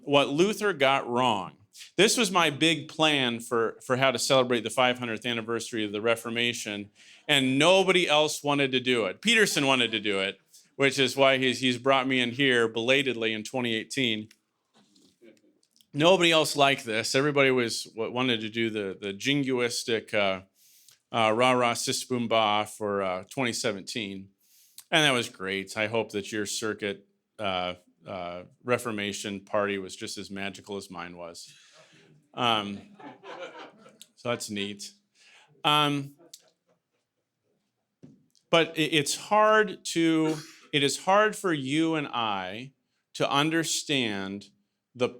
what Luther got wrong. This was my big plan for how to celebrate the 500th anniversary of the Reformation, and nobody else wanted to do it. Petersen wanted to do it, which is why he's brought me in here belatedly in 2018. Nobody else liked this. Everybody wanted to do the jingoistic rah-rah sis boom bah for 2017. And that was great. I hope that your circuit Reformation party was just as magical as mine was. So that's neat. But it is hard for you and I to understand the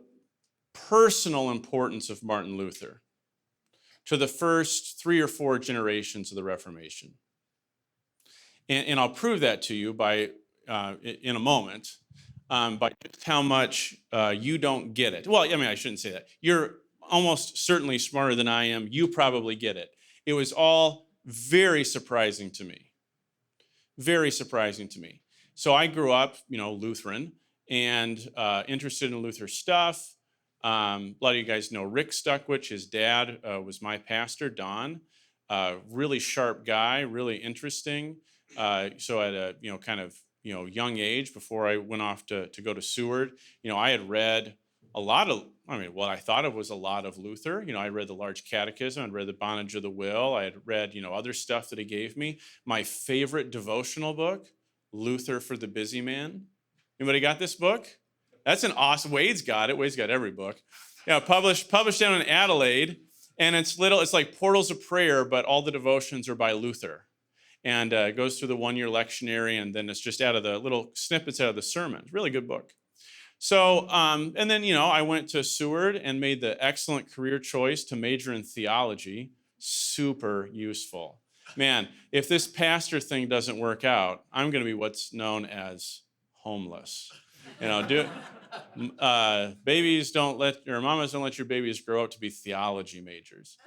personal importance of Martin Luther to the first 3 or 4 generations of the Reformation. And I'll prove that to you by in a moment, by just how much you don't get it. Well, I mean, I shouldn't say that. You're almost certainly smarter than I am. You probably get it. It was all very surprising to me. Very surprising to me. So I grew up, Lutheran and interested in Luther stuff. A lot of you guys know Rick Stuckwich. His dad was my pastor, Don. Really sharp guy, really interesting. So at a young age, before I went off to go to Seward, I had read a lot of, what I thought of was a lot of Luther. I read the Large Catechism, I'd read the Bondage of the Will, I had read, other stuff that he gave me. My favorite devotional book, Luther for the Busy Man. Anybody got this book? That's an awesome, Wade's got it. Wade's got every book. Published down in Adelaide, and it's like Portals of Prayer, but all the devotions are by Luther. And it goes through the 1-year lectionary, and then it's just out of the little snippets out of the sermons. Really good book. So, and then, I went to Seward and made the excellent career choice to major in theology. Super useful. Man, if this pastor thing doesn't work out, I'm going to be what's known as homeless. Mamas don't let your babies grow up to be theology majors.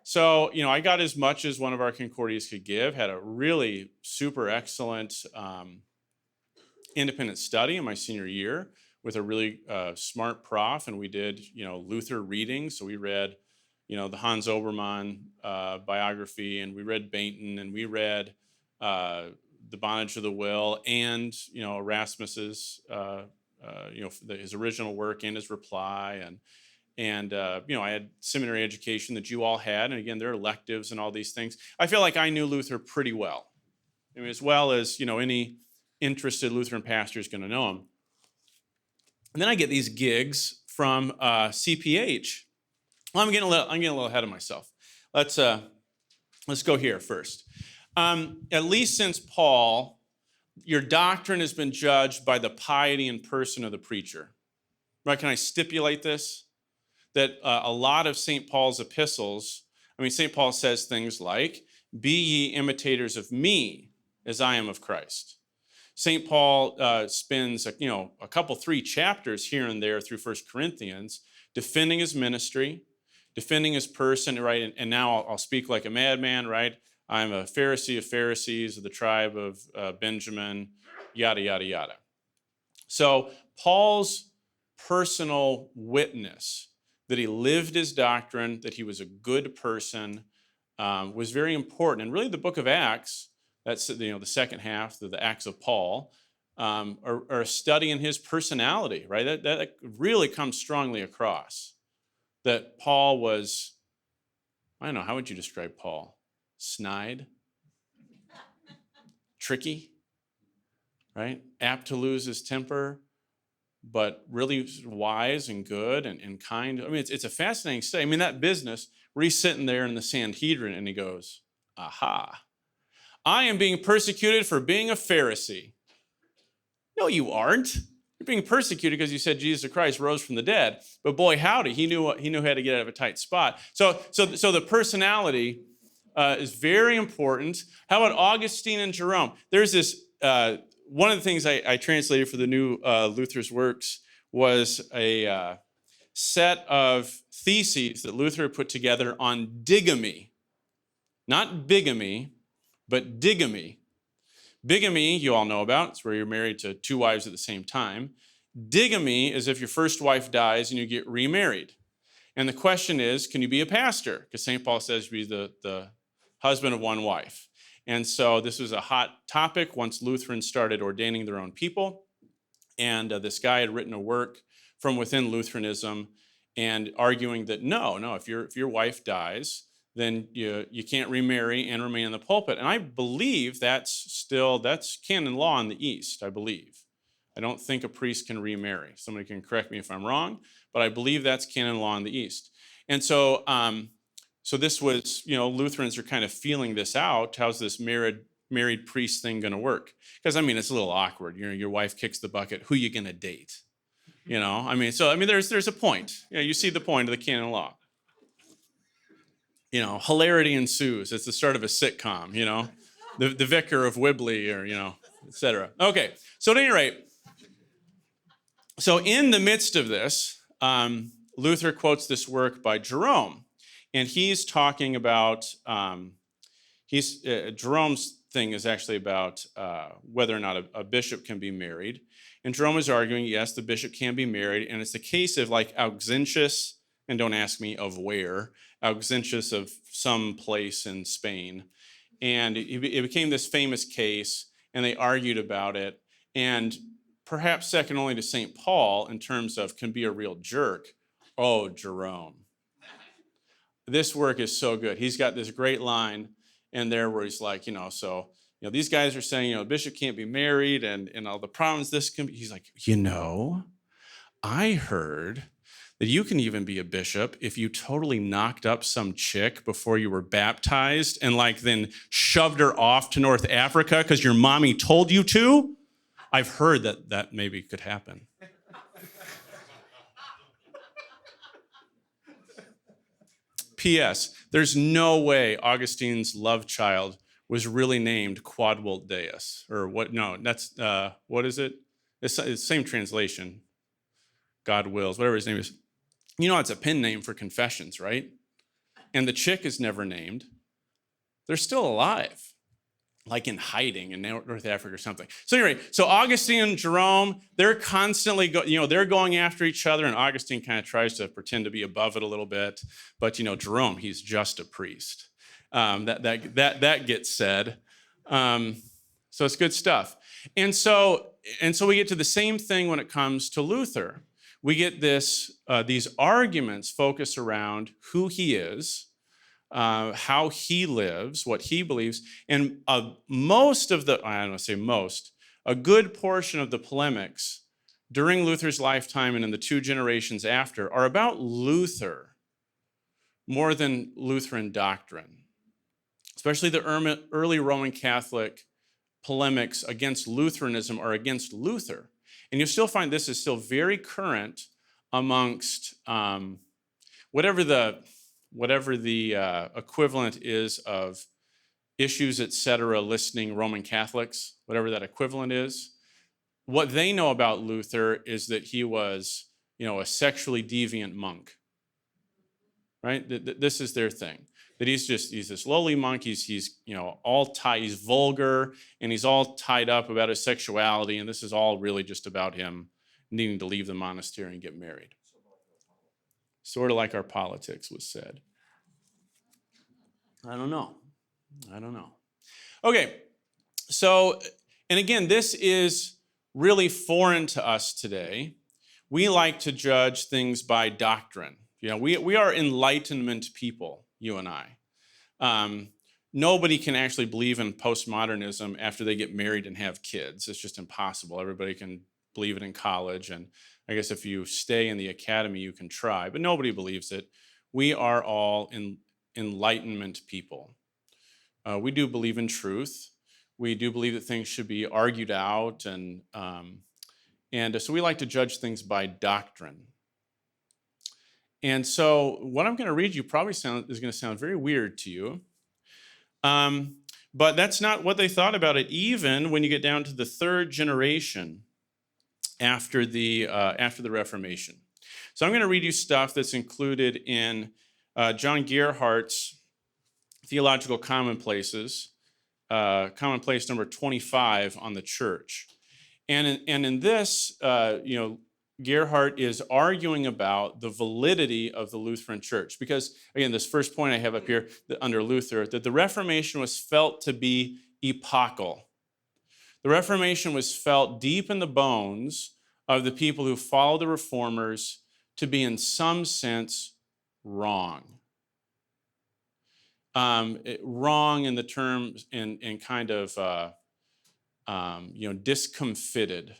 So, I got as much as one of our Concordias could give, had a really super excellent independent study in my senior year with a really smart prof, and we did, Luther readings. So we read, the Hans Obermann biography, and we read Bainton, and we read the Bondage of the Will, and, Erasmus's, his original work and his reply, and I had seminary education that you all had, and again, there are electives and all these things. I feel like I knew Luther pretty well, as well as any interested Lutheran pastor is going to know him. And then I get these gigs from CPH. Well, I'm getting a little ahead of myself. Let's go here first. At least since Paul, your doctrine has been judged by the piety and person of the preacher. Right? Can I stipulate this? That a lot of St. Paul's epistles, St. Paul says things like, "Be ye imitators of me, as I am of Christ." St. Paul spends, a couple, 3 chapters here and there through 1 Corinthians, defending his ministry, defending his person, right? And now I'll speak like a madman, right? I'm a Pharisee of Pharisees of the tribe of Benjamin, yada, yada, yada. So Paul's personal witness that he lived his doctrine, that he was a good person, was very important. And really the book of Acts, that's the second half of the Acts of Paul, are a study in his personality, right? That really comes strongly across. That Paul was, I don't know, how would you describe Paul? Snide, tricky, right? Apt to lose his temper, but really wise and good and kind. It's a fascinating study. That business where he's sitting there in the Sanhedrin and he goes, aha, I am being persecuted for being a Pharisee. No, you aren't. You're being persecuted because you said Jesus Christ rose from the dead. But boy, howdy, he knew how to get out of a tight spot. So the personality is very important. How about Augustine and Jerome? There's this, one of the things I translated for the new Luther's works was a set of theses that Luther put together on digamy. Not bigamy, but digamy. Bigamy, you all know about. It's where you're married to 2 wives at the same time. Digamy is if your first wife dies and you get remarried. And the question is, can you be a pastor? Because St. Paul says you be the husband of one wife. And so this was a hot topic once Lutherans started ordaining their own people. And this guy had written a work from within Lutheranism and arguing that no, if your wife dies, then you can't remarry and remain in the pulpit. And I believe that's canon law in the East, I believe. I don't think a priest can remarry. Somebody can correct me if I'm wrong, but I believe that's canon law in the East. And so this was, Lutherans are kind of feeling this out. How's this married priest thing going to work? Because, it's a little awkward. Your wife kicks the bucket. Who you going to date? There's a point. You see the point of the canon law. Hilarity ensues. It's the start of a sitcom, the vicar of Wibley or, et cetera. Okay, so at any rate, so in the midst of this, Luther quotes this work by Jerome, and he's talking about, Jerome's thing is actually about whether or not a bishop can be married. And Jerome is arguing, yes, the bishop can be married, and it's a case of like Auxentius, and don't ask me of where, Auxentius of some place in Spain. And it became this famous case, and they argued about it. And perhaps second only to St. Paul in terms of can be a real jerk. Oh, Jerome. This work is so good. He's got this great line in there where he's like, these guys are saying, the bishop can't be married and all the problems this can be. He's like, I heard that you can even be a bishop if you totally knocked up some chick before you were baptized and then shoved her off to North Africa because your mommy told you to. I've heard that maybe could happen. P.S. There's no way Augustine's love child was really named Quodvult Deus. Or what? No, that's, what is it? It's the same translation. God wills, whatever his name is. It's a pen name for confessions, right? And the chick is never named. They're still alive, like in hiding in North Africa or something. So anyway, so Augustine and Jerome, they're constantly, they're going after each other, and Augustine kind of tries to pretend to be above it a little bit. But, Jerome, he's just a priest. That gets said. So it's good stuff. And so we get to the same thing when it comes to Luther. We get these arguments focus around who he is, how he lives, what he believes, and a good portion of the polemics during Luther's lifetime and in the 2 generations after are about Luther more than Lutheran doctrine, especially the early Roman Catholic polemics against Lutheranism are against Luther. And you'll still find this is still very current amongst whatever the equivalent is of issues, etc., listening Roman Catholics, whatever that equivalent is. What they know about Luther is that he was, a sexually deviant monk, right? This is their thing. That he's this lowly monk. He's all tied. He's vulgar and he's all tied up about his sexuality. And this is all really just about him needing to leave the monastery and get married. Sort of like our politics was said. I don't know. Okay. So, and again, this is really foreign to us today. We like to judge things by doctrine. We are Enlightenment people. You and I. Nobody can actually believe in postmodernism after they get married and have kids. It's just impossible. Everybody can believe it in college, and I guess if you stay in the academy, you can try, but nobody believes it. We are all Enlightenment people. We do believe in truth. We do believe that things should be argued out, and so we like to judge things by doctrine. And so what I'm going to read you probably is going to sound very weird to you. But that's not what they thought about it, even when you get down to the 3rd generation after the Reformation. So I'm going to read you stuff that's included in John Gerhardt's Theological Commonplaces, commonplace number 25 on the church. And in this, Gerhard is arguing about the validity of the Lutheran Church. Because, again, this first point I have up here under Luther, that the Reformation was felt to be epochal. The Reformation was felt deep in the bones of the people who followed the Reformers to be, in some sense, wrong. Wrong in the terms, and kind of, discomfited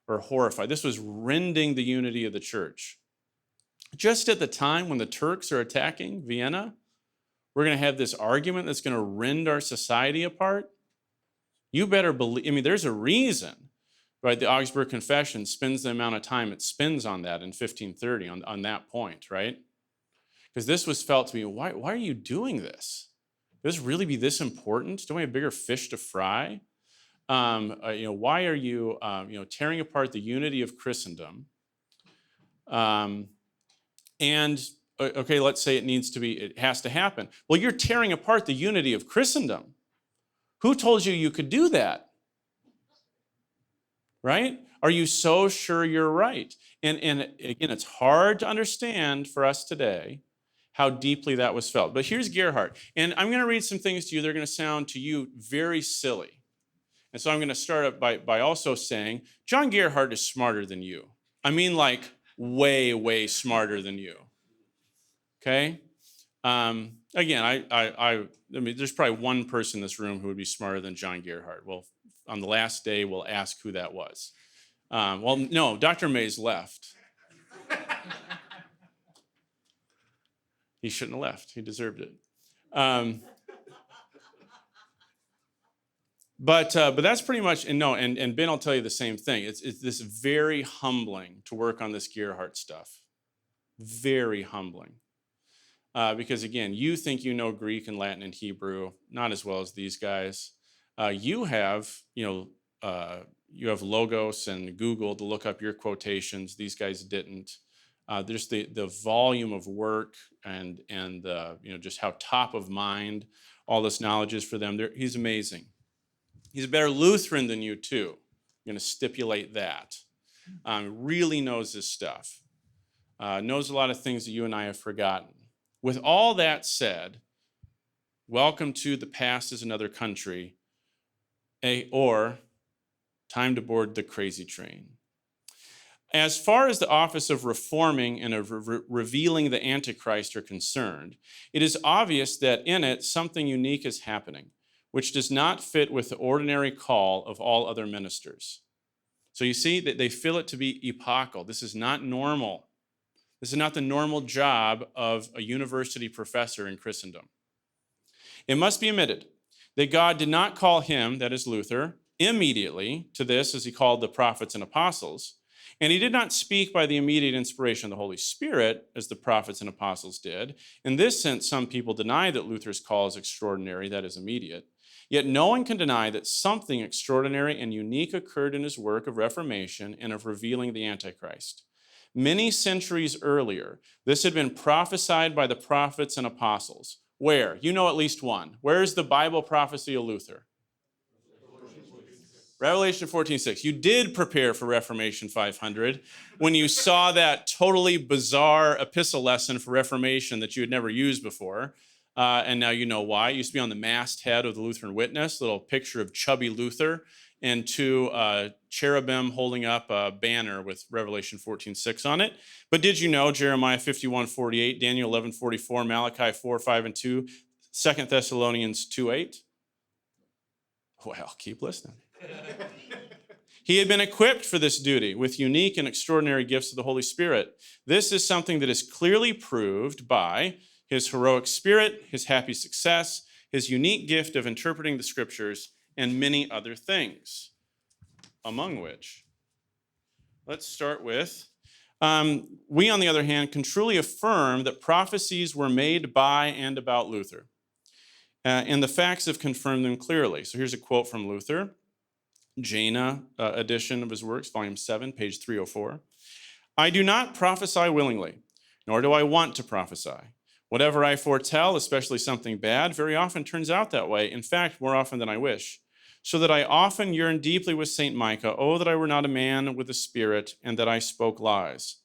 or horrified. This was rending the unity of the church. Just at the time when the Turks are attacking Vienna, we're going to have this argument that's going to rend our society apart. You better believe, there's a reason, right? The Augsburg Confession spends the amount of time it spends on that in 1530, on that point, right? Because this was felt to be, why are you doing this? Does this really be this important? Don't we have bigger fish to fry? Why are you, tearing apart the unity of Christendom? Okay, let's say it has to happen. Well, you're tearing apart the unity of Christendom. Who told you could do that? Right? Are you so sure you're right? And again, it's hard to understand for us today how deeply that was felt. But here's Gerhard. And I'm going to read some things to you. They're going to sound to you very silly. And so I'm going to start up by also saying, John Gerhard is smarter than you. Like way, way smarter than you. Okay? Again, there's probably one person in this room who would be smarter than John Gerhard. Well, on the last day, we'll ask who that was. No, Dr. Mays left. He shouldn't have left. He deserved it. But that's pretty much, and Ben will tell you the same thing. It's this very humbling to work on this Gerhard stuff. Very humbling. Because again, you think you know Greek and Latin and Hebrew, not as well as these guys. You have Logos and Google to look up your quotations. These guys didn't. There's the volume of work and just how top of mind all this knowledge is for them. He's amazing. He's a better Lutheran than you too. I'm going to stipulate that. Really knows his stuff. Knows a lot of things that you and I have forgotten. With all that said, welcome to The Past is Another Country, or time to board the crazy train. As far as the office of reforming and of revealing the Antichrist are concerned, it is obvious that in it something unique is happening, which does not fit with the ordinary call of all other ministers. So you see that they feel it to be epochal. This is not normal. This is not the normal job of a university professor in Christendom. It must be admitted that God did not call him, that is Luther, immediately to this as he called the prophets and apostles, and he did not speak by the immediate inspiration of the Holy Spirit as the prophets and apostles did. In this sense, some people deny that Luther's call is extraordinary, that is immediate. Yet no one can deny that something extraordinary and unique occurred in his work of reformation and of revealing the Antichrist. Many centuries earlier, this had been prophesied by the prophets and apostles. Where? You know at least one. Where is the Bible prophecy of Luther? Revelation 14:6. You did prepare for Reformation 500 when you saw that totally bizarre epistle lesson for Reformation that you had never used before. And now you know why. It used to be on the masthead of the Lutheran Witness, little picture of chubby Luther and two cherubim holding up a banner with Revelation 14:6 on it. But did you know Jeremiah 51:48, Daniel 11:44, Malachi 4:5-2, 2 Thessalonians 2:8? Well, keep listening. He had been equipped for this duty with unique and extraordinary gifts of the Holy Spirit. This is something that is clearly proved by his heroic spirit, his happy success, his unique gift of interpreting the scriptures, and many other things, among which, let's start with, we, on the other hand, can truly affirm that prophecies were made by and about Luther, and the facts have confirmed them clearly. So here's a quote from Luther, Jena edition of his works, volume 7, page 304. I do not prophesy willingly, nor do I want to prophesy. Whatever I foretell, especially something bad, very often turns out that way. In fact, more often than I wish. so that I often yearn deeply with St. Micah, oh, that I were not a man with a spirit, and that I spoke lies.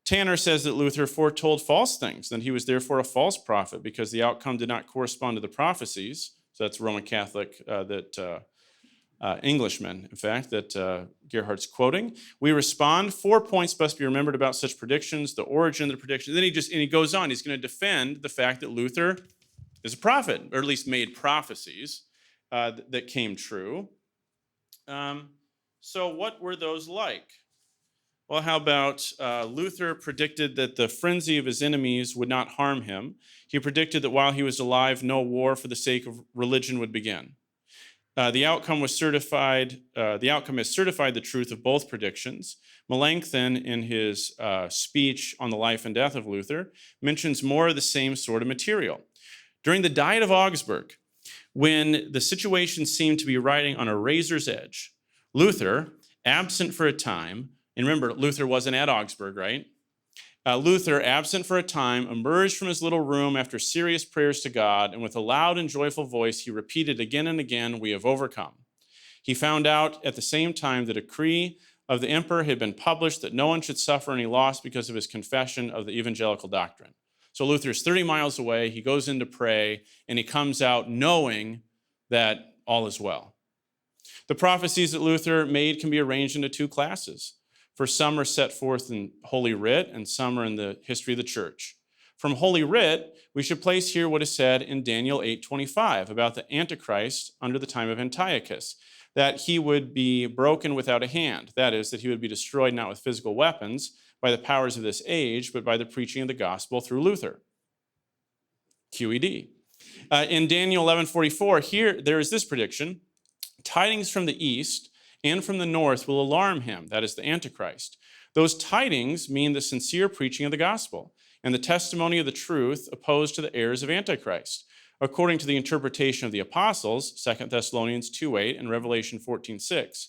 Tanner says that Luther foretold false things, that he was therefore a false prophet because the outcome did not correspond to the prophecies. So that's Roman Catholic, Englishman, in fact, that Gerhardt's quoting. We respond, 4 points must be remembered about such predictions, the origin of the prediction. Then he goes on, he's going to defend the fact that Luther is a prophet, or at least made prophecies that came true. So what were those like? Well, how about Luther predicted that the frenzy of his enemies would not harm him. He predicted that while he was alive, no war for the sake of religion would begin. The outcome has certified the truth of both predictions. Melanchthon, in his speech on the life and death of Luther, mentions more of the same sort of material. During the Diet of Augsburg, when the situation seemed to be riding on a razor's edge, Luther, absent for a time, and remember, Luther wasn't at Augsburg, right? Luther, absent for a time, emerged from his little room after serious prayers to God, and with a loud and joyful voice, he repeated again and again, "We have overcome." He found out at the same time the decree of the emperor had been published that no one should suffer any loss because of his confession of the evangelical doctrine. So Luther's 30 miles away, he goes in to pray, and he comes out knowing that all is well. The prophecies that Luther made can be arranged into two classes. For some are set forth in Holy Writ, and some are in the history of the church. From Holy Writ, we should place here what is said in Daniel 8:25 about the Antichrist under the time of Antiochus, that he would be broken without a hand. That is, that he would be destroyed not with physical weapons by the powers of this age, but by the preaching of the gospel through Luther. QED. In Daniel 11:44, here there is this prediction: tidings from the east and from the north will alarm him, that is the Antichrist. Those tidings mean the sincere preaching of the gospel and the testimony of the truth opposed to the errors of Antichrist. According to the interpretation of the apostles, 2 Thessalonians 2:8 and Revelation 14:6,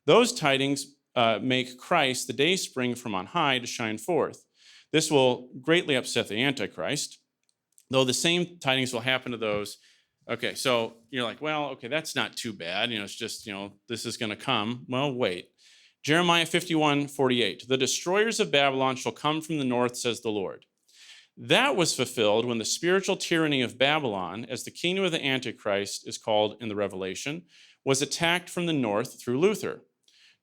those tidings make Christ the day spring from on high to shine forth. This will greatly upset the Antichrist, though the same tidings will happen to those. Okay, so you're like, well, okay, that's not too bad. It's just, this is going to come. Well, wait. Jeremiah 51:48, the destroyers of Babylon shall come from the north, says the Lord. That was fulfilled when the spiritual tyranny of Babylon, as the kingdom of the Antichrist is called in the Revelation, was attacked from the north through Luther.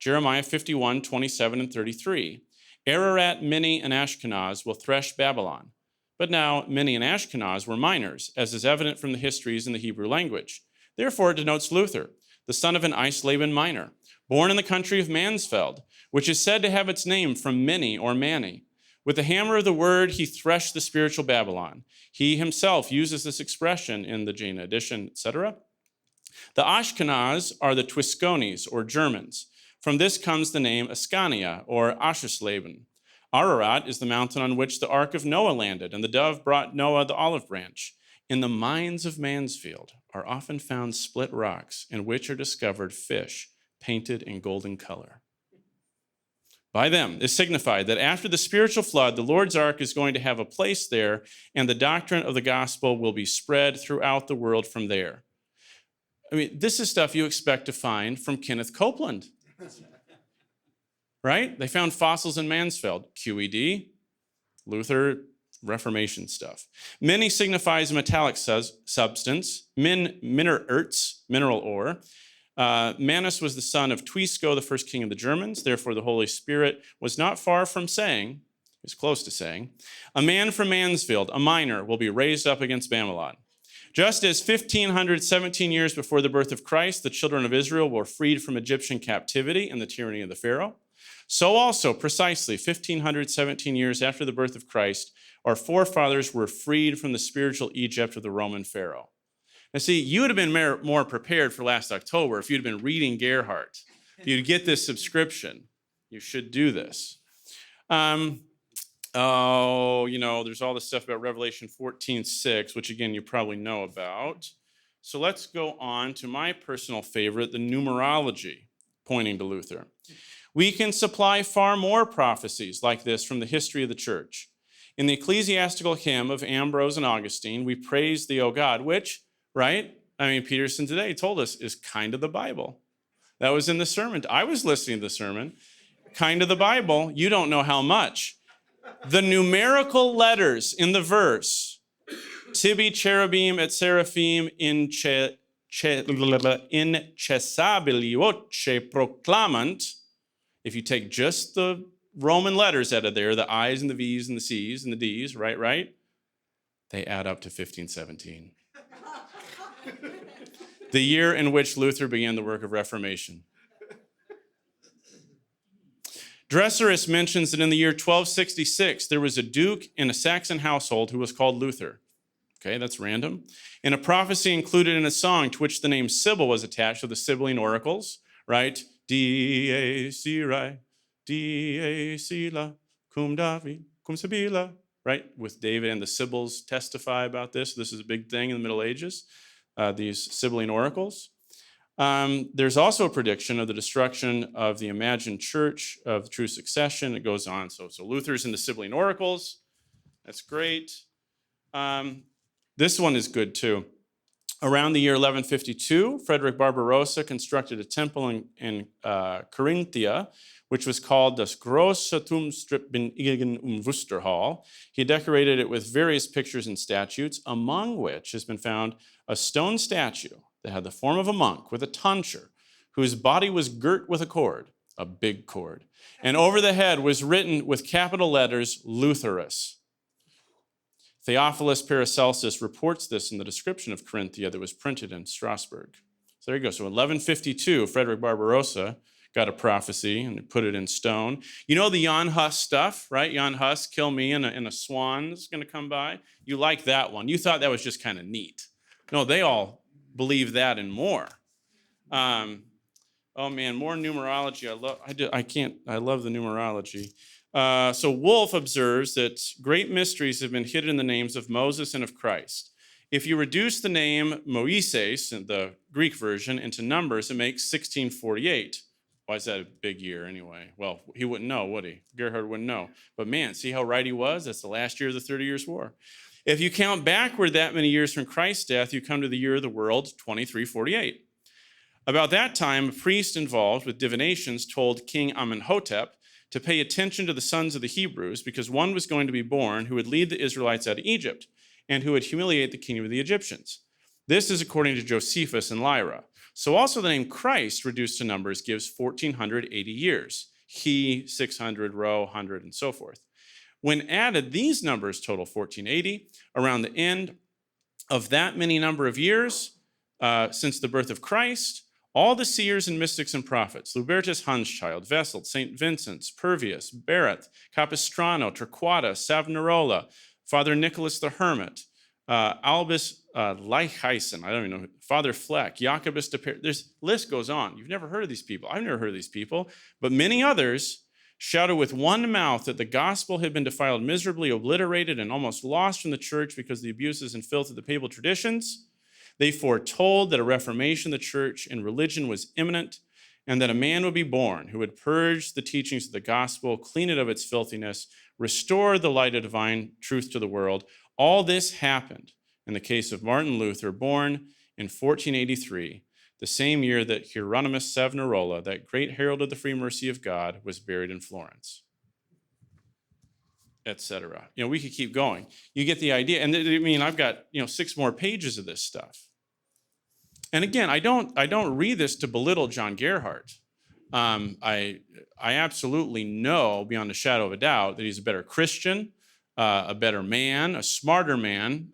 Jeremiah 51:27 and 33, Ararat, Minni, and Ashkenaz will thresh Babylon. But now Minni and Ashkenaz were minors, as is evident from the histories in the Hebrew language. Therefore, it denotes Luther, the son of an Eisleben miner, born in the country of Mansfeld, which is said to have its name from Minni or Manni. With the hammer of the word, he threshed the spiritual Babylon. He himself uses this expression in the Jaina edition, etc. The Ashkenaz are the Twiscones, or Germans. From this comes the name Ascania, or Aschersleben. Ararat is the mountain on which the ark of Noah landed, and the dove brought Noah the olive branch. In the mines of Mansfield are often found split rocks, in which are discovered fish painted in golden color. By them is signified that after the spiritual flood, the Lord's ark is going to have a place there, and the doctrine of the gospel will be spread throughout the world from there. I mean, this is stuff you expect to find from Kenneth Copeland. Right? They found fossils in Mansfeld. QED, Luther, Reformation stuff. Minni signifies a metallic substance. Minererz, mineral ore. Manus was the son of Twisco, the first king of the Germans. Therefore, the Holy Spirit was not far from saying, he was close to saying, a man from Mansfield, a miner, will be raised up against Babylon. Just as 1517 years before the birth of Christ, the children of Israel were freed from Egyptian captivity and the tyranny of the Pharaoh, so also, precisely 1517 years after the birth of Christ, our forefathers were freed from the spiritual Egypt of the Roman Pharaoh. Now see, you would have been more prepared for last October if you'd have been reading Gerhardt. If you'd get this subscription, you should do this. There's all this stuff about Revelation 14:6, which again, you probably know about. So let's go on to my personal favorite, the Numerology, pointing to Luther. We can supply far more prophecies like this from the history of the church. In the ecclesiastical hymn of Ambrose and Augustine, we praise thee, O God, which, right? I mean, Petersen today told us is kind of the Bible. That was in the sermon. I was listening to the sermon. Kind of the Bible. You don't know how much. The numerical letters in the verse, tibi, cherubim, et seraphim, incessabili voce proclamant. If you take just the Roman letters out of there, the I's and the V's and the C's and the D's, right? They add up to 1517. The year in which Luther began the work of Reformation. Dresserus mentions that in the year 1266, there was a duke in a Saxon household who was called Luther. Okay, that's random. In a prophecy included in a song to which the name Sibyl was attached to the Sibylline oracles, right? Die sirai, die sila, cum David, cum Sibylla, right? With David and the Sibyls testify about this. This is a big thing in the Middle Ages, these Sibylline oracles. There's also a prediction of the destruction of the imagined church of the true succession. It goes on. So Luther's in the Sibylline oracles. That's great. This one is good too. Around the year 1152, Frederick Barbarossa constructed a temple in Carinthia, which was called das große Turmstrippen Wusterhall. He decorated it with various pictures and statues, among which has been found a stone statue that had the form of a monk with a tonsure, whose body was girt with a cord, a big cord, and over the head was written with capital letters, Lutherus. Theophilus Paracelsus reports this in the description of Carinthia that was printed in Strasbourg. So there you go. So in 1152, Frederick Barbarossa got a prophecy and put it in stone. You know the Jan Hus stuff, right? Jan Hus, kill me, and a swan's going to come by. You like that one. You thought that was just kind of neat. No, they all believe that and more. Oh man, more numerology. I love the numerology. So Wolff observes that great mysteries have been hidden in the names of Moses and of Christ. If you reduce the name Moises, in the Greek version, into numbers, it makes 1648. Why is that a big year anyway? Well, he wouldn't know, would he? Gerhard wouldn't know. But man, see how right he was? That's the last year of the 30 Years' War. If you count backward that many years from Christ's death, you come to the year of the world, 2348. About that time, a priest involved with divinations told King Amenhotep to pay attention to the sons of the Hebrews because one was going to be born who would lead the Israelites out of Egypt and who would humiliate the kingdom of the Egyptians. This is according to Josephus and Lyra. So also the name Christ reduced to numbers gives 1480 years. He, 600, Rho, 100, and so forth. When added, these numbers total 1480. Around the end of that many number of years since the birth of Christ, all the seers and mystics and prophets, Lubertus Hanschild, Wesselt, St. Vincent's, Purvius, Barrett, Capistrano, Torquata, Savonarola, Father Nicholas the Hermit, Albus Leichheisen, I don't even know, Father Fleck, Jacobus de Per, this list goes on. You've never heard of these people. I've never heard of these people, but many others shouted with one mouth that the gospel had been defiled, miserably obliterated, and almost lost from the church because of the abuses and filth of the papal traditions. They foretold that a reformation of the church and religion was imminent, and that a man would be born who would purge the teachings of the gospel, clean it of its filthiness, restore the light of divine truth to the world. All this happened in the case of Martin Luther, born in 1483, the same year that Hieronymus Savonarola, that great herald of the free mercy of God, was buried in Florence, etc. You know, we could keep going. You get the idea. And I mean, I've got 6 more pages of this stuff. And again, I don't read this to belittle John Gerhardt. I absolutely know beyond a shadow of a doubt that he's a better Christian, a better man, a smarter man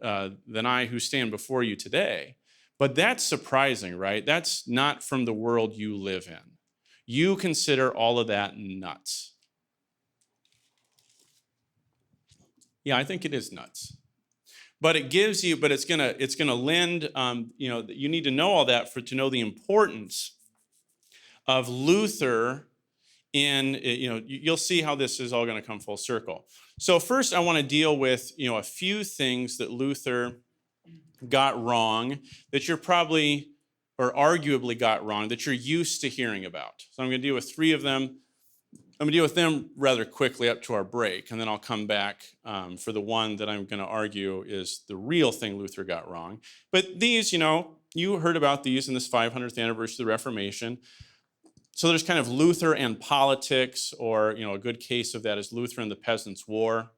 than I who stand before you today. But that's surprising, right? That's not from the world you live in. You consider all of that nuts. Yeah, I think it is nuts. But it gives you, but it's gonna lend, you need to know all that to know the importance of Luther in, you'll see how this is all gonna come full circle. So first I wanna deal with, a few things that Luther got wrong that you're probably, or arguably got wrong, that you're used to hearing about. So I'm gonna deal with 3 of them. I'm gonna deal with them rather quickly up to our break, and then I'll come back for the one that I'm gonna argue is the real thing Luther got wrong. But these, you heard about these in this 500th anniversary of the Reformation. So there's kind of Luther and politics, or a good case of that is Luther and the Peasants' War.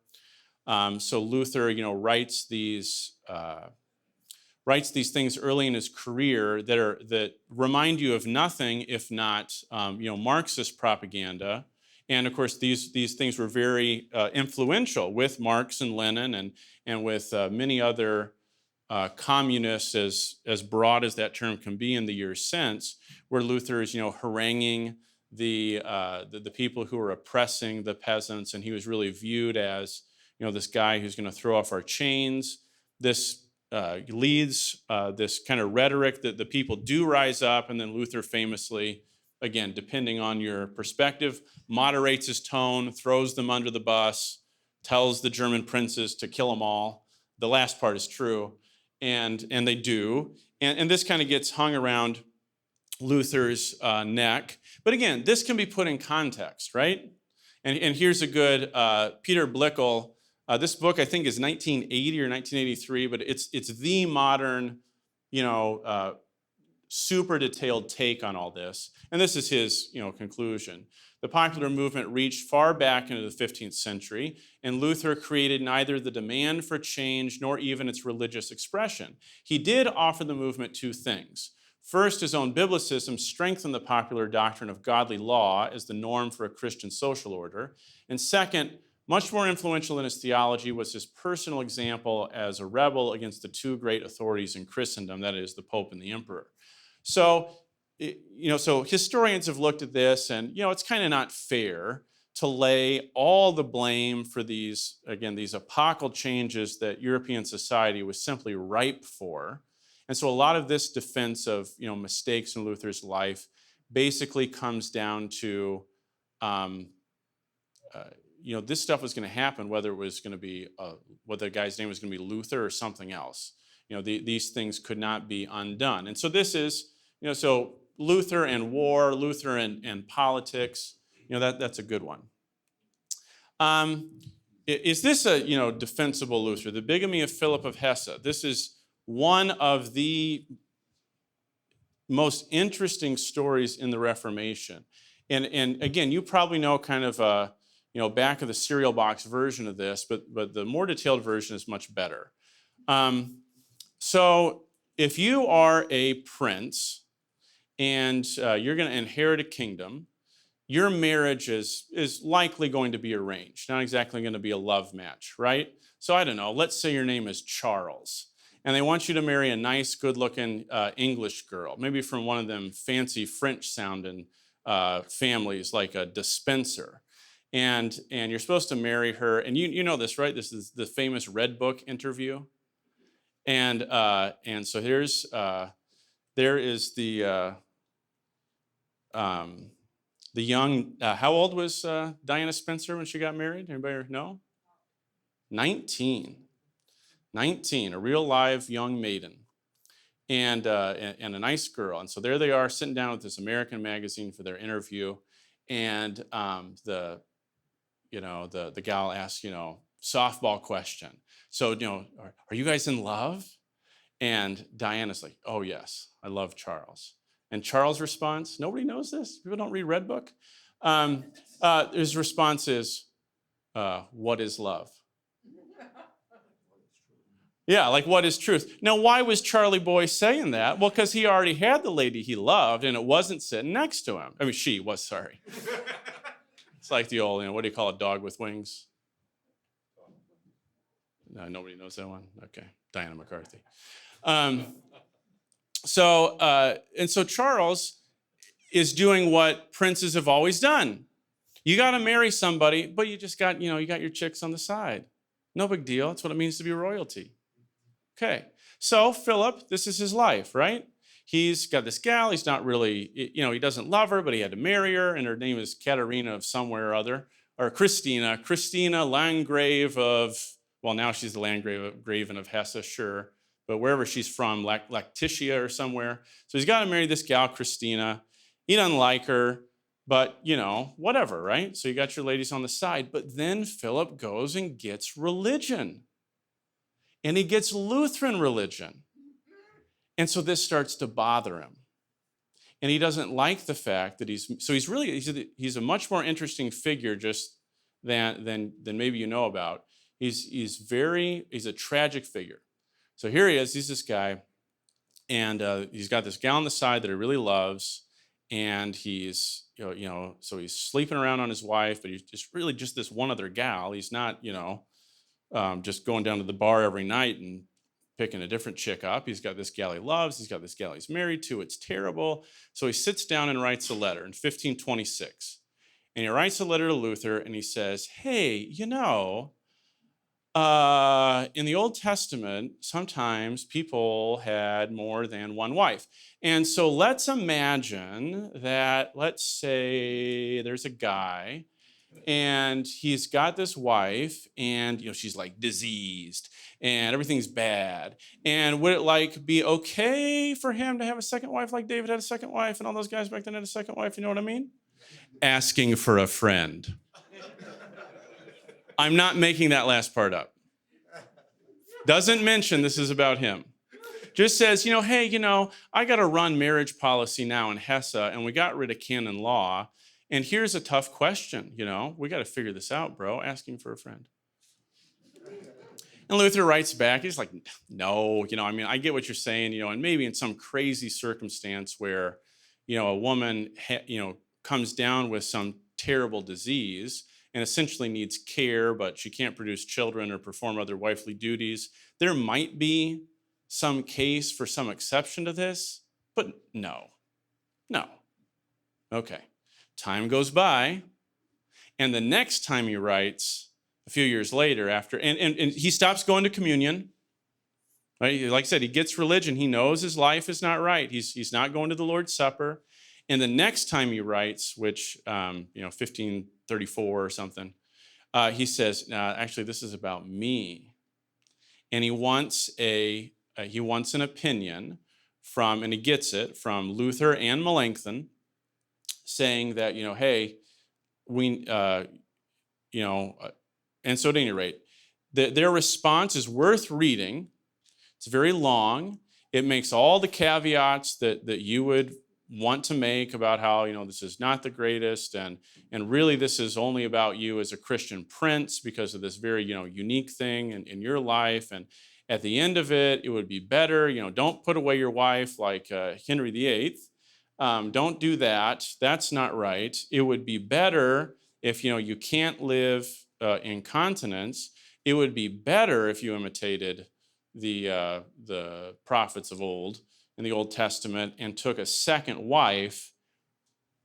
So Luther, writes these things early in his career that remind you of nothing if not Marxist propaganda. And of course, these things were very influential with Marx and Lenin and with many other communists, as broad as that term can be in the years since, where Luther is haranguing the people who are oppressing the peasants, and he was really viewed as this guy who's going to throw off our chains. This leads this kind of rhetoric that the people do rise up, and then Luther famously, again, depending on your perspective, moderates his tone, throws them under the bus, tells the German princes to kill them all. The last part is true, and they do. And this kind of gets hung around Luther's neck. But again, this can be put in context, right? And here's a good Peter Blickel. This book, I think, is 1980 or 1983, but it's the modern, super detailed take on all this. And this is his, conclusion. The popular movement reached far back into the 15th century, and Luther created neither the demand for change nor even its religious expression. He did offer the movement two things. First, his own biblicism strengthened the popular doctrine of godly law as the norm for a Christian social order. And second, much more influential in his theology was his personal example as a rebel against the two great authorities in Christendom, that is, the Pope and the Emperor. So, so historians have looked at this, and it's kind of not fair to lay all the blame for these epochal changes that European society was simply ripe for. And so a lot of this defense of mistakes in Luther's life basically comes down to this stuff was going to happen, whether it was going to be whether the guy's name was going to be Luther or something else. These things could not be undone. And so this is so Luther and war, Luther and politics. That's a good one. Is this a defensible Luther? The bigamy of Philip of Hesse. This is one of the most interesting stories in the Reformation. And again, you probably know kind of back of the cereal box version of this, but the more detailed version is much better. So if you are a prince and you're going to inherit a kingdom, your marriage is likely going to be arranged, not exactly going to be a love match, right? So I don't know, let's say your name is Charles, and they want you to marry a nice, good-looking English girl, maybe from one of them fancy French-sounding families like a dispenser. And you're supposed to marry her, and you know this, right? This is the famous Red Book interview. And so there is the young, how old was Diana Spencer when she got married? Anybody know? 19, a real live young maiden, and a nice girl. And so there they are sitting down with this American magazine for their interview, and the gal asks, softball question. So, are you guys in love? And Diana's like, oh yes, I love Charles. And Charles' response, nobody knows this? People don't read Red Book? His response is, what is love? Yeah, like what is truth? Now, why was Charlie Boy saying that? Well, because he already had the lady he loved, and it wasn't sitting next to him. I mean, she was, sorry. It's like the old, what do you call a dog with wings? No, nobody knows that one? Okay, Diana McCarthy. So Charles is doing what princes have always done. You got to marry somebody, but you just got, you got your chicks on the side. No big deal. That's what it means to be royalty. Okay, so Philip, this is his life, right? He's got this gal. He's not really, he doesn't love her, but he had to marry her, and her name is Katerina of somewhere or other, or Christina Landgrave of, well, now she's the Landgraven of Hesse, sure, but wherever she's from, Lactitia or somewhere. So he's got to marry this gal, Christina. He doesn't like her, but, whatever, right? So you got your ladies on the side. But then Philip goes and gets religion. And he gets Lutheran religion. And so this starts to bother him. And he doesn't like the fact that he's a much more interesting figure just than maybe you know about. He's a tragic figure. So here he is, he's this guy, and he's got this gal on the side that he really loves, and he's so he's sleeping around on his wife, but he's just this one other gal. He's not just going down to the bar every night and picking a different chick up. He's got this gal he loves. He's got this gal he's married to. It's terrible. So he sits down and writes a letter in 1526. And he writes a letter to Luther, and he says, hey, in the Old Testament, sometimes people had more than one wife. And so let's imagine that, let's say there's a guy, and he's got this wife, and she's like diseased and everything's bad. And would it be okay for him to have a second wife like David had a second wife and all those guys back then had a second wife? You know what I mean? Asking for a friend. I'm not making that last part up. Doesn't mention this is about him. Just says, hey, I got to run marriage policy now in Hesse, and we got rid of canon law. And here's a tough question, we got to figure this out, bro, asking for a friend. And Luther writes back, he's like, no, I get what you're saying, and maybe in some crazy circumstance where, a woman, comes down with some terrible disease and essentially needs care, but she can't produce children or perform other wifely duties, there might be some case for some exception to this, but no. Okay. Time goes by, and the next time he writes, a few years later after, and he stops going to communion, right? Like I said, he gets religion. He knows his life is not right. He's not going to the Lord's Supper. And the next time he writes, which, 1534 or something, he says, actually, this is about me. And he wants an opinion from, and he gets it from Luther and Melanchthon, saying that, hey, and so at any rate, their response is worth reading. It's very long. It makes all the caveats that you would want to make about how, this is not the greatest, and really this is only about you as a Christian prince because of this very, unique thing in your life. And at the end of it, it would be better, don't put away your wife like Henry VIII. Don't do that. That's not right. It would be better if, you can't live in continence. It would be better if you imitated the prophets of old in the Old Testament and took a second wife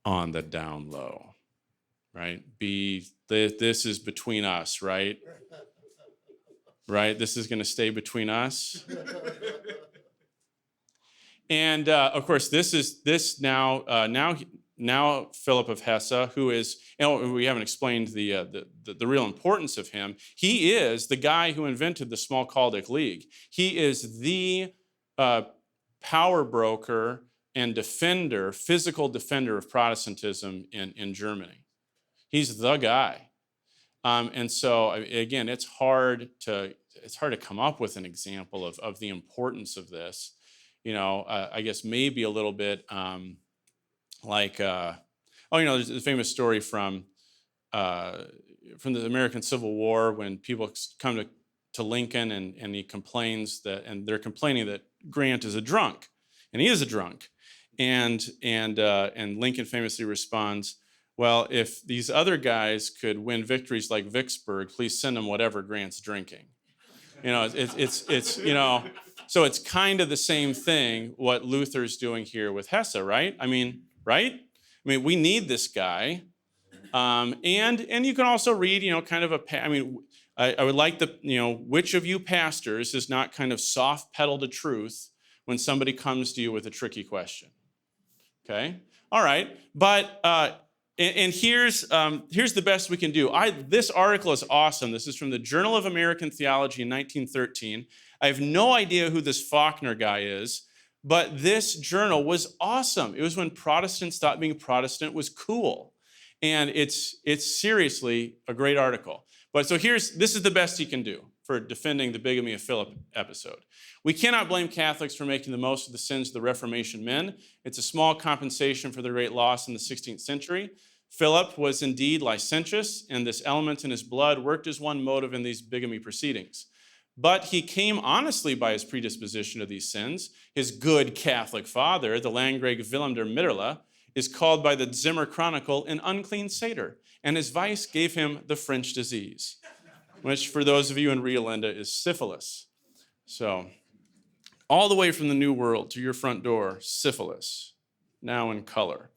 on the down low, right? This is between us, right? Right? This is going to stay between us. And of course, now Philip of Hesse, who is, we haven't explained the real importance of him. He is the guy who invented the Small Chaldaic League. He is the power broker and physical defender of Protestantism in Germany. He's the guy. And so again, it's hard to come up with an example of the importance of this. I guess maybe a little bit there's a famous story from the American Civil War when people come to Lincoln and he complains and they're complaining that Grant is a drunk, and he is a drunk, and Lincoln famously responds, well, if these other guys could win victories like Vicksburg, please send them whatever Grant's drinking. So it's kind of the same thing what Luther's doing here with Hesse, right? Right? We need this guy. And you can also read, I would like which of you pastors is not kind of soft pedal to truth when somebody comes to you with a tricky question? Okay? All right. But, and here's the best we can do. This article is awesome. This is from the Journal of American Theology in 1913. I have no idea who this Faulkner guy is, but this journal was awesome. It was when Protestants thought being Protestant was cool. And it's seriously a great article. But so this is the best he can do. for defending the bigamy of Philip episode. We cannot blame Catholics for making the most of the sins of the Reformation men. It's a small compensation for the great loss in the 16th century. Philip was indeed licentious, and this element in his blood worked as one motive in these bigamy proceedings. But he came honestly by his predisposition to these sins. His good Catholic father, the Landgrave Willem der Midderle, is called by the Zimmer Chronicle an unclean satyr, and his vice gave him the French disease, which for those of you in Rio Linda is syphilis. So, all the way from the New World to your front door, syphilis, now in color.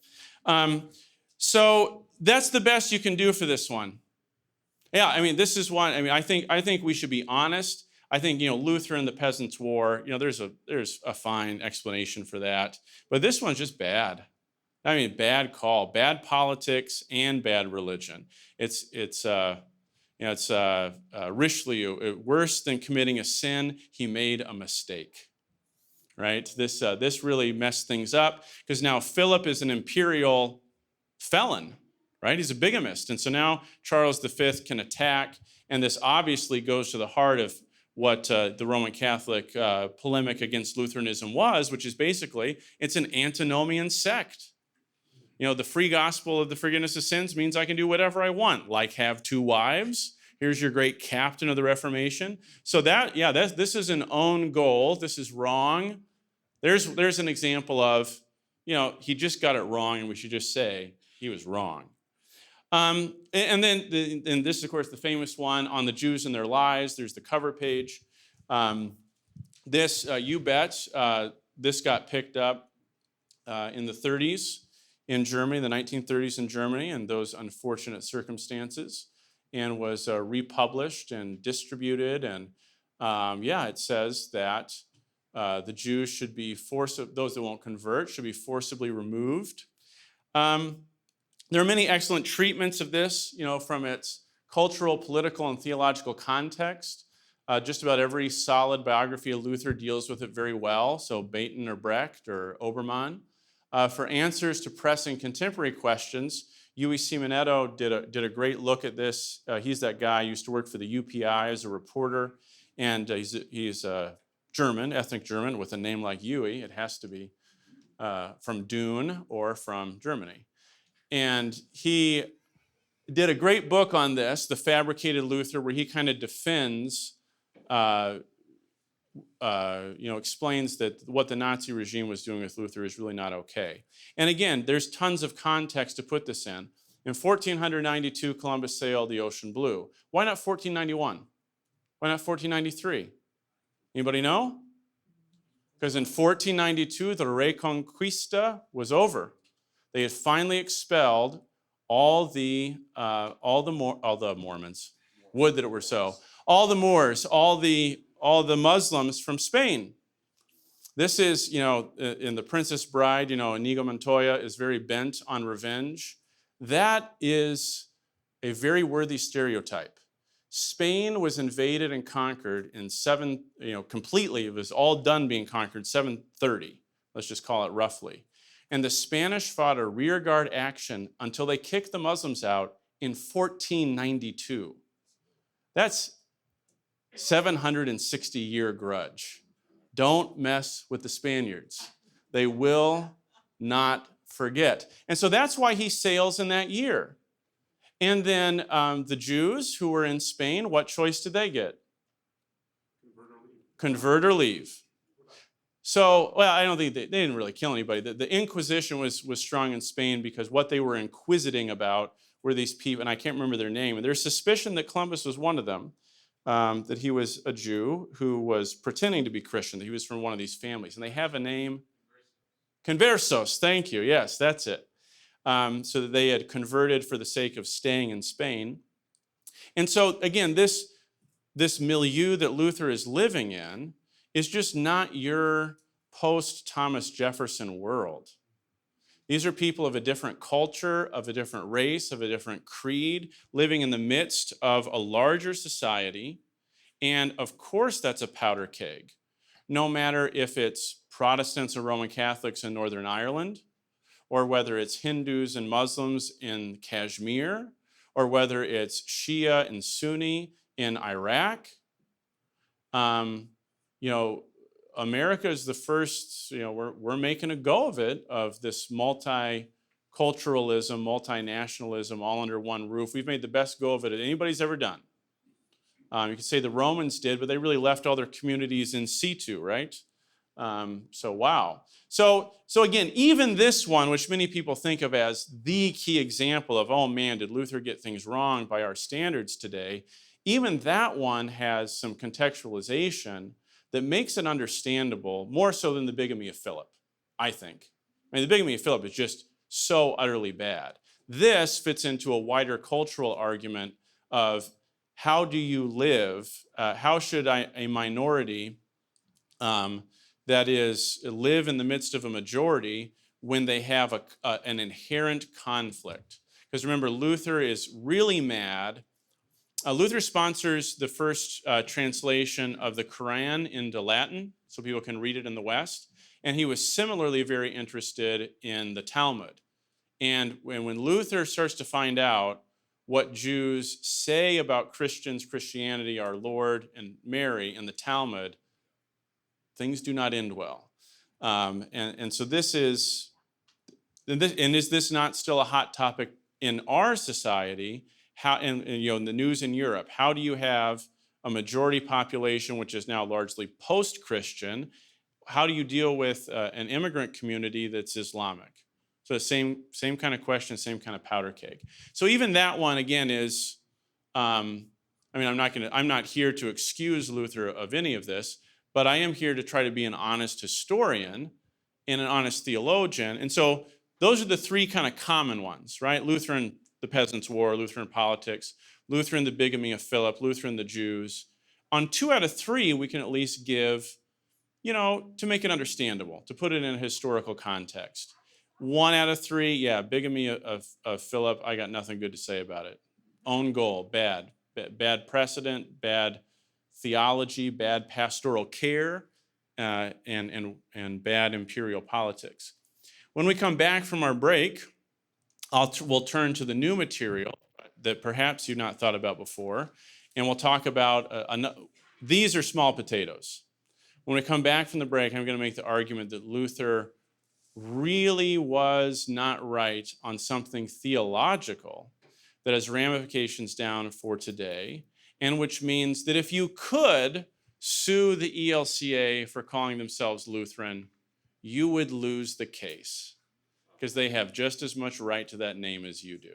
So that's the best you can do for this one. Yeah, I mean, this is one. I mean, I think we should be honest. I think, Luther and the Peasants' War, there's a fine explanation for that. But this one's just bad. I mean, bad call, bad politics, and bad religion. It's Richelieu. Worse than committing a sin, he made a mistake. Right? This really messed things up because now Philip is an imperial felon. Right? He's a bigamist. And so now Charles V can attack, and this obviously goes to the heart of what the Roman Catholic polemic against Lutheranism was, which is basically it's an antinomian sect. The free gospel of the forgiveness of sins means I can do whatever I want, like have 2 wives. Here's your great captain of the Reformation. So this is an own goal. This is wrong. There's an example of, he just got it wrong, and we should just say he was wrong. And then this is, of course, the famous one on the Jews and their lies. There's the cover page. You bet, this got picked up in the 30s in Germany, the 1930s in Germany, and those unfortunate circumstances, and was republished and distributed. And it says that the Jews should be those that won't convert should be forcibly removed. There are many excellent treatments of this, from its cultural, political, and theological context. Just about every solid biography of Luther deals with it very well. So Bainton or Brecht or Obermann. For answers to pressing contemporary questions, Yui Simonetto did a great look at this. He's that guy who used to work for the UPI as a reporter, and he's German, ethnic German, with a name like Yui. It has to be from Dune or from Germany. And he did a great book on this, The Fabricated Luther, where he kind of defends, explains that what the Nazi regime was doing with Luther is really not okay. And again, there's tons of context to put this in. In 1492, Columbus sailed the ocean blue. Why not 1491? Why not 1493? Anybody know? Because in 1492, the Reconquista was over. They had finally expelled all the Mormons. Would that it were so. All the Moors, all the Muslims from Spain. This is, in The Princess Bride, Inigo Montoya is very bent on revenge. That is a very worthy stereotype. Spain was invaded and conquered in completely. It was all done being conquered 730. Let's just call it roughly. And the Spanish fought a rearguard action until they kicked the Muslims out in 1492. That's 760-year grudge. Don't mess with the Spaniards. They will not forget. And so that's why he sails in that year. And then the Jews who were in Spain, what choice did they get? Convert or leave. So, I don't think they didn't really kill anybody. The Inquisition was strong in Spain because what they were inquisiting about were these people, and I can't remember their name, and there's suspicion that Columbus was one of them, that he was a Jew who was pretending to be Christian, that he was from one of these families. And they have a name, Conversos, thank you, yes, that's it. So that they had converted for the sake of staying in Spain. And so, again, this milieu that Luther is living in is just not your post-Thomas Jefferson world. These are people of a different culture, of a different race, of a different creed, living in the midst of a larger society. And of course, that's a powder keg. No matter if it's Protestants or Roman Catholics in Northern Ireland, or whether it's Hindus and Muslims in Kashmir, or whether it's Shia and Sunni in Iraq, Um, you know, America is the first, we're making a go of it, of this multiculturalism, multinationalism, all under one roof. We've made the best go of it that anybody's ever done. You could say the Romans did, but they really left all their communities in situ, right? So wow. So again, even this one, which many people think of as the key example of, oh man, did Luther get things wrong by our standards today? Even that one has some contextualization that makes it understandable, more so than the bigamy of Philip, I think. I mean, the bigamy of Philip is just so utterly bad. This fits into a wider cultural argument of how do you live? How should a minority that is live in the midst of a majority when they have an inherent conflict? Because remember, Luther is really mad. Luther sponsors the first translation of the Quran into Latin so people can read it in the West. And he was similarly very interested in the Talmud. And when Luther starts to find out what Jews say about Christians, Christianity, our Lord, and Mary in the Talmud, things do not end well. And so this is, and is this not still a hot topic in our society? How, in the news in Europe, how do you have a majority population, which is now largely post-Christian? How do you deal with an immigrant community that's Islamic? So same kind of question, same kind of powder keg. So even that one again is, I'm not here to excuse Luther of any of this, but I am here to try to be an honest historian and an honest theologian. And so those are the three kind of common ones, right? Lutheran, the Peasants' War, Lutheran politics, Lutheran, the bigamy of Philip, Lutheran, the Jews. On 2 out of 3, we can at least give, to make it understandable, to put it in a historical context. 1 out of 3, yeah, bigamy of Philip, I got nothing good to say about it. Own goal, bad precedent, bad theology, bad pastoral care, and bad imperial politics. When we come back from our break, we'll turn to the new material that perhaps you've not thought about before, and we'll talk about, these are small potatoes. When we come back from the break, I'm going to make the argument that Luther really was not right on something theological that has ramifications down for today, and which means that if you could sue the ELCA for calling themselves Lutheran, you would lose the case, because they have just as much right to that name as you do.